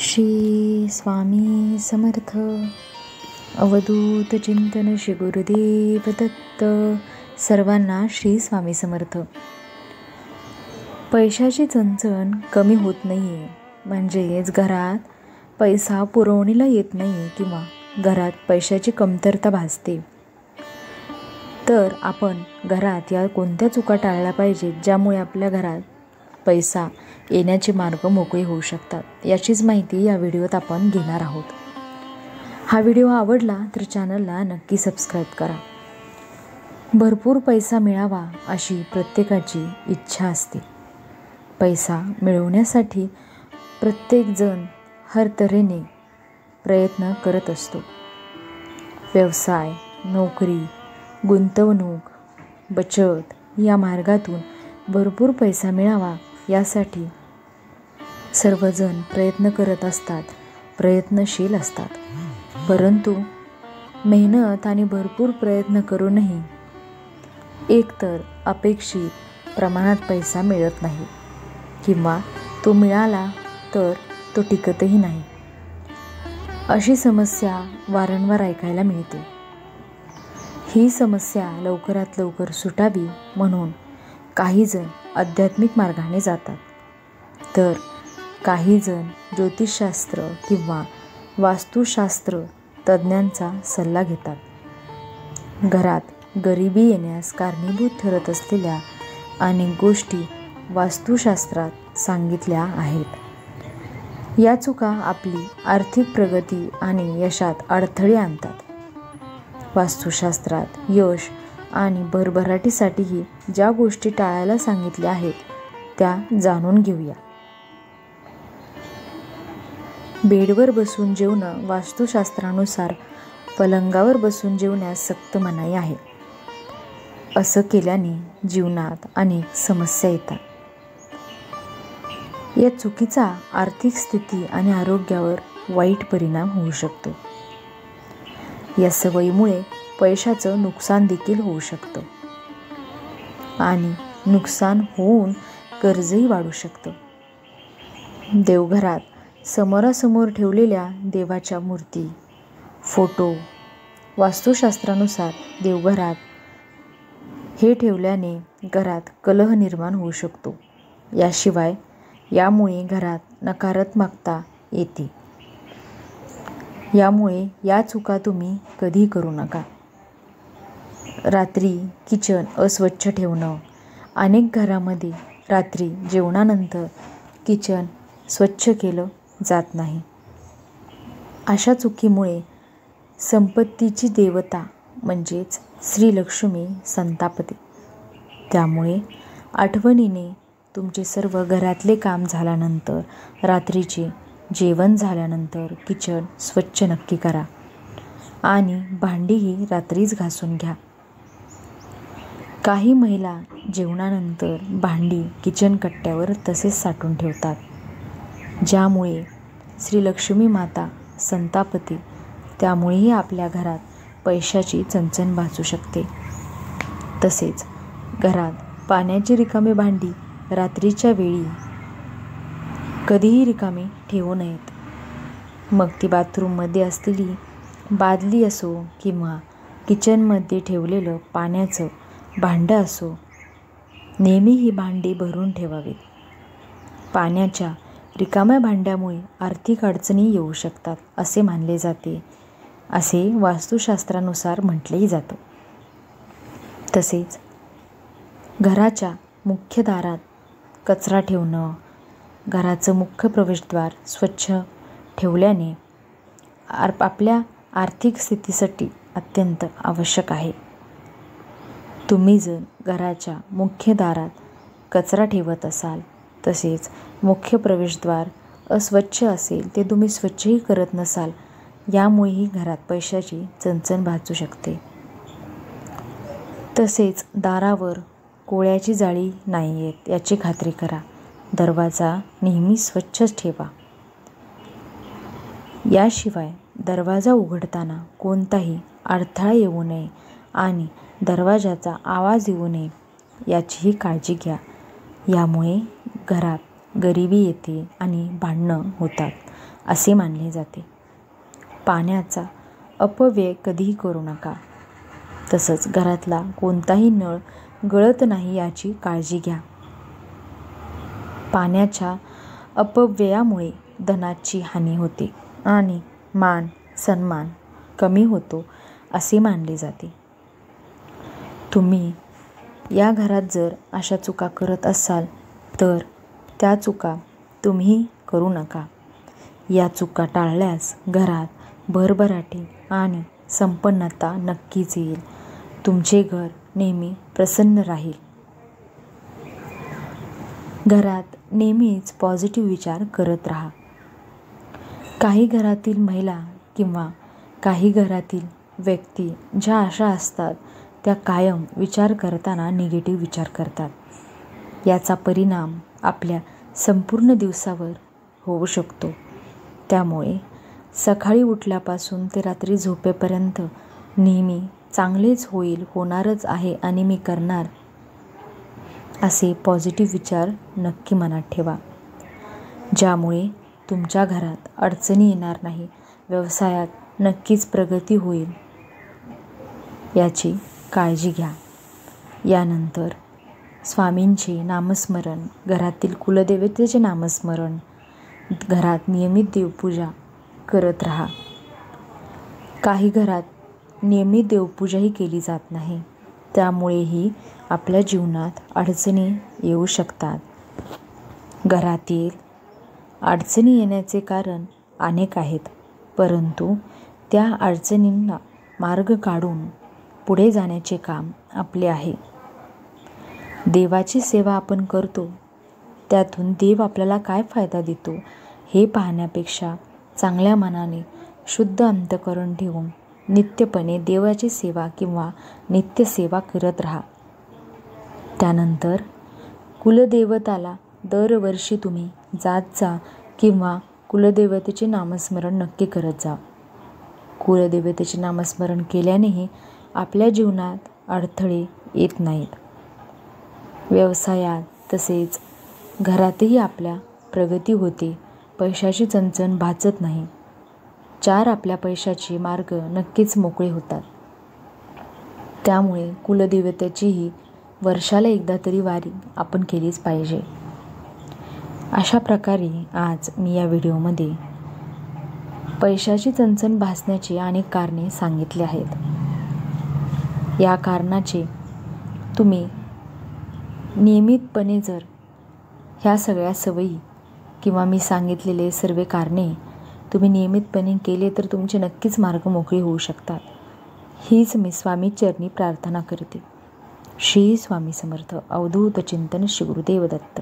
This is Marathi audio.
श्री स्वामी समर्थ. अवधूत चिंतन श्री गुरुदेव दत्त. सर्वांना श्री स्वामी समर्थ. पैशाची चणचण कमी होत नाही आहे, म्हणजेच घरात पैसा पुरवणीला येत नाही किंवा घरात पैशाची कमतरता भासते. तर आपण घरात या कोणत्या चुका टाळल्या पाहिजेत ज्यामुळे आपल्या घरात पैसा येण्याचे मार्ग मोकळे होऊ शकतात, याचीच माहिती या व्हिडिओत आपण घेणार आहोत. हा व्हिडिओ आवडला तर चॅनलला नक्की सबस्क्राईब करा. भरपूर पैसा मिळावा अशी प्रत्येकाची इच्छा असते. पैसा मिळवण्यासाठी प्रत्येकजण हर तऱ्हेने प्रयत्न करत असतो. व्यवसाय, नोकरी, गुंतवणूक, बचत या मार्गातून भरपूर पैसा मिळावा यासाठी सर्वजण प्रयत्न करत असतात, प्रयत्नशील असतात. परंतु मेहनत आणि भरपूर प्रयत्न करूनही एकतर अपेक्षित प्रमाणात पैसा मिळत नाही किंवा तो मिळाला तर तो टिकतही नाही. अशी समस्या वारंवार ऐकायला मिळते. ही समस्या लवकरात लवकर सुटावी म्हणून काही जण आध्यात्मिक मार्गाने जातात, तर काही जण ज्योतिषशास्त्र किंवा वास्तुशास्त्र तज्ज्ञांचा सल्ला घेतात. घरात गरिबी येण्यास कारणीभूत ठरत असलेल्या अनेक गोष्टी वास्तुशास्त्रात सांगितल्या आहेत. या चुका आपली आर्थिक प्रगती आणि यशात अडथळे आणतात. वास्तुशास्त्रात यश आणि भरभराटीसाठीही ज्या गोष्टी टाळायला सांगितल्या आहेत त्या जाणून घेऊया. बेडवर बसून जेवणं वास्तुशास्त्रानुसार पलंगावर बसून जेवण्यास सक्त मनाई आहे. असं केल्याने जीवनात अनेक समस्या येतात. या चुकीचा आर्थिक स्थिती आणि आरोग्यावर वाईट परिणाम होऊ शकतो. या सवयीमुळे पैशाचं नुकसान देखील होऊ शकतं आणि नुकसान होऊन कर्जही वाढू शकतं. देवघरात समोरासमोर ठेवलेल्या देवाच्या मूर्ती, फोटो वास्तुशास्त्रानुसार देवघरात हे ठेवल्याने घरात कलह निर्माण होऊ शकतो. याशिवाय यामुळे घरात नकारात्मकता येते. यामुळे या चुका तुम्ही कधी करू नका. रात्री किचन अस्वच्छ ठेवणं. अनेक घरामध्ये रात्री जेवणानंतर किचन स्वच्छ केलं जात नाही. अशा चुकीमुळे संपत्तीची देवता म्हणजेच श्री लक्ष्मी संतापते. त्यामुळे आठवणीने तुमचे सर्व घरातले काम झाल्यानंतर रात्रीचे जेवण झाल्यानंतर किचन स्वच्छ नक्की करा आणि भांडीही रात्रीच घासून घ्या. काही महिला जेवणानंतर भांडी किचन कट्ट्यावर तसेच साठवून ठेवतात, ज्यामुळे श्री लक्ष्मी माता संतापते. त्यामुळेही आपल्या घरात पैशाची चणचण भासू शकते. तसेच घरात पाण्याची रिकामी भांडी रात्रीच्या वेळी कधीही रिकामी ठेवू नयेत. मग ती बाथरूममध्ये असलेली बादली असो किंवा किचनमध्ये ठेवलेलं पाण्याचं भांडं असो, नेहमी ही भांडी भरून ठेवावीत. पाण्याच्या रिकाम्या भांड्यामुळे आर्थिक अडचणी येऊ शकतात असे मानले जाते, असे वास्तुशास्त्रानुसार म्हटलेही जातं. तसेच घराच्या मुख्य दारात कचरा ठेवणं, घराचं मुख्य प्रवेशद्वार स्वच्छ ठेवल्याने आपल्या आर्थिक स्थितीसाठी अत्यंत आवश्यक आहे. तुम्ही जर घराच्या मुख्य दारात कचरा ठेवत असाल, तसेच मुख्य प्रवेशद्वार अस्वच्छ असेल, ते तुम्ही स्वच्छही करत नसाल, यामुळेही घरात पैशाची चणचण भासू शकते. तसेच दारावर कोळ्याची जाळी नाही येत याची खात्री करा. दरवाजा नेहमी स्वच्छच ठेवा. याशिवाय दरवाजा उघडताना कोणताही अडथळा येऊ नये आणि दरवाजाचा आवाज येऊ नये याचीही काळजी घ्या. यामुळे घरात गरिबी येते आणि भांडणं होतात असे मानले जाते. पाण्याचा अपव्यय कधीही करू नका. तसंच घरातला कोणताही नळ गळत नाही याची काळजी घ्या. पाण्याच्या अपव्ययामुळे धनाची हानी होते आणि मान सन्मान कमी होतो असे मानले जाते. तुम्ही या घरात जर अशा चुका करत असाल तर त्या चुका तुम्ही करू नका. या चुका टाळल्यास घरात भरभराटी आणि संपन्नता नक्कीच येईल. तुमचे घर नेहमी प्रसन्न राहील. घरात नेहमीच पॉझिटिव्ह विचार करत राहा. काही घरातील महिला किंवा काही घरातील व्यक्ती ज्या अशा असतात त्या कायम विचार करताना निगेटिव्ह विचार करतात. याचा परिणाम आपल्या संपूर्ण दिवसावर होऊ शकतो. त्यामुळे सकाळी उठल्यापासून ते रात्री झोपेपर्यंत नेहमी चांगलेच होईल, होणारच आहे आणि मी करणार असे पॉझिटिव्ह विचार नक्की मनात ठेवा. ज्यामुळे तुमच्या घरात अडचणी येणार नाही, व्यवसायात नक्कीच प्रगती होईल. याची काळजी घ्या. यानंतर स्वामींचे नामस्मरण, घरातील कुलदेवतेचे नामस्मरण, घरात नियमित देवपूजा करत राहा. काही घरात नियमित देवपूजाही केली जात नाही. त्यामुळेही आपल्या जीवनात अडचणी येऊ शकतात. घरातील अडचणी येण्याचे कारण अनेक आहेत, परंतु त्या अडचणींना मार्ग काढून पुढे जाण्याचे काम आपले आहे. देवाची सेवा आपण करतो, त्यातून देव आपल्याला काय फायदा देतो हे पाहण्यापेक्षा चांगल्या मनाने शुद्ध अंतःकरण ठेवून नित्यपणे देवाची सेवा किंवा नित्यसेवा करत राहा. त्यानंतर कुलदेवताला दरवर्षी तुम्ही जात जा किंवा कुलदेवतेचे नामस्मरण नक्की करत जा. कुलदेवतेचे नामस्मरण केल्यानेही आपल्या जीवनात अडथळे येत नाहीत. व्यवसायात तसेच घरातही आपल्या प्रगती होते. पैशाची चणचण भाचत नाही. आपल्या पैशाचे मार्ग नक्कीच मोकळे होतात. त्यामुळे कुलदेवतेचीही वर्षाला एकदा तरी वारी आपण केलीच पाहिजे. अशा प्रकारे आज मी या व्हिडिओमध्ये पैशाची चणचण भासण्याची अनेक कारणे सांगितली आहेत. या कारणाचे तुम्ही नियमितपणे जर ह्या सगळ्या सवयी किंवा मी सांगितलेले सर्व कारणे तुम्ही नियमितपणे केले तर तुमचे नक्कीच मार्ग मोकळे होऊ शकतात. हीच मी स्वामी चरणी प्रार्थना करते. श्री स्वामी समर्थ. अवधूत चिंतन श्री गुरुदेव दत्त.